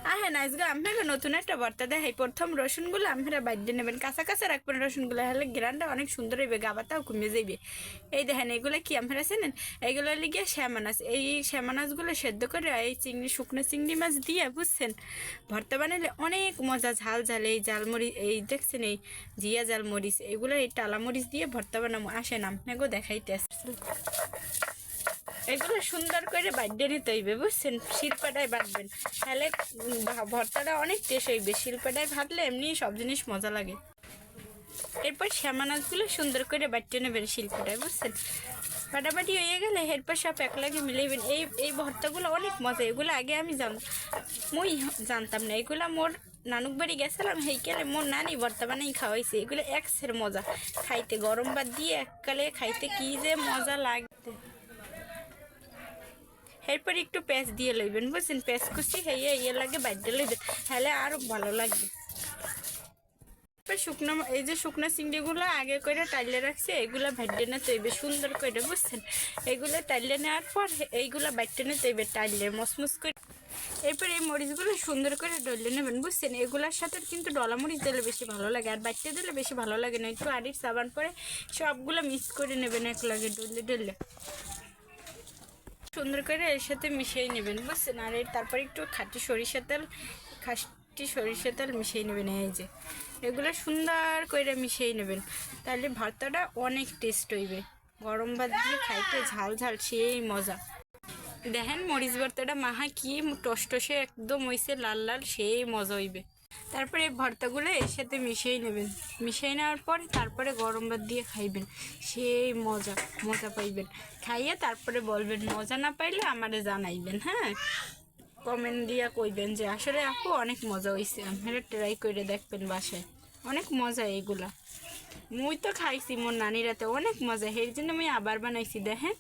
হ্যাঁ নাইস গো, আপনাকে নতুন একটা ভর্তা দেখাই। প্রথম রসুনগুলো আপনারা বাইরে নেবেন, কাঁচা কাঁচা রাখবেন রসুনগুলো, হলে গ্রানটা অনেক সুন্দর হইবে, গাবাটাও কমে যাইবে। এই দেখেন এগুলো কি আপনারা চেনেন? এইগুলো লিগে শ্যামানাজ, এই শ্যামানাজগুলো সেদ্ধ করে এই চিংড়ি, শুকনো চিংড়ি মাছ দিয়ে বুঝছেন ভর্তা বানাইলে অনেক মজা। ঝাল ঝাল এই জালমরিচ, এই দেখছেন এই জিয়া জাল মরিচ, এগুলো এই টালা মরিচ দিয়ে ভর্তা বানাবো। আসেন আপনাকেও দেখাইতে আসছে। এগুলো সুন্দর করে বাড়িয়ে নিতে হইবে বুঝছেন, শিলপাটায় বাটবেন, তাহলে ভর্তাটা অনেক টেস্ট হইবে। শিলপাটায় ভাজলে এমনি সব জিনিস মজা লাগে। এরপর শ্যামানাজগুলো সুন্দর করে বাটিয়ে নেবেন শিলপাটায় বুঝছেন। ফাটাফাটি হয়ে গেলে এরপর সব একলাগে মিলাইবেন। এই ভর্তাগুলো অনেক মজা। এগুলো আগে আমি মুই জানতাম না। এগুলো মোর নানুক বাড়ি গেছিলাম, সেইকালে মোর নানি ভর্তা বানাই খাওয়াইছে। এগুলো একসের মজা খাইতে, গরম ভাত দিয়ে এককালে খাইতে কি যে মজা লাগতে। এরপর একটু পেঁয়াজ দিয়ে লইবেন বুঝছেন, পেঁয়াজ কুচি খাইয়ে লাগে বাইরে লইবেন, তাহলে আরও ভালো লাগবে। শুকনো, এই যে শুকনো চিংড়িগুলো আগে করে টাইলে রাখছে, এগুলো ভাইটে নিতে হইবে সুন্দর করে বুঝছেন। এগুলো টাইলে নেওয়ার পর এইগুলো বাইটে নিতে হইবে টাইলে মসমস করে। এরপর এই মরিচগুলো সুন্দর করে ডলে নেবেন বুঝছেন। এগুলোর সাথে কিন্তু ডলা মরিচ দিলে বেশি ভালো লাগে, আর বাইটে দিলে বেশি ভালো লাগে না। একটু আড়ির সাবান পরে সবগুলো মিক্স করে নেবেন এক লাগে ডলে ডলে সুন্দর করে এর সাথে মিশিয়ে নেবেন বুঝছেন। আর তারপর একটু খাঁটি সরিষার তেল মিশিয়ে নেবেন। এই যে এগুলো সুন্দর করে মিশিয়ে নেবেন, তাহলে ভর্তাটা অনেক টেস্ট হইবে। গরম ভাত দিয়ে খাইতে ঝাল ঝাল সেই মজা। দেখেন মরিচ ভর্তাটা মাহা কি টসটসে একদম হইছে, লাল লাল, সেই মজা হইবে। তারপরে এই ভর্তাগুলো এর সাথে মিশিয়ে নেবেন, মিশিয়ে নেওয়ার পরে তারপরে গরম ভাত দিয়ে খাইবেন, সেই মজা পাইবেন। খাইয়ে তারপরে বলবেন, মজা না পাইলে আমারে জানাইবেন, হ্যাঁ কমেন্ট দিয়া কইবেন যে আসলে আপু অনেক মজা হয়েছে। আপনারা ট্রাই করে দেখবেন বাসায়, অনেক মজা এগুলা। মুই তো খাইছি মোর নানিরাতে, অনেক মজা, এর জন্য আমি আবার বানাইছি। দেখেন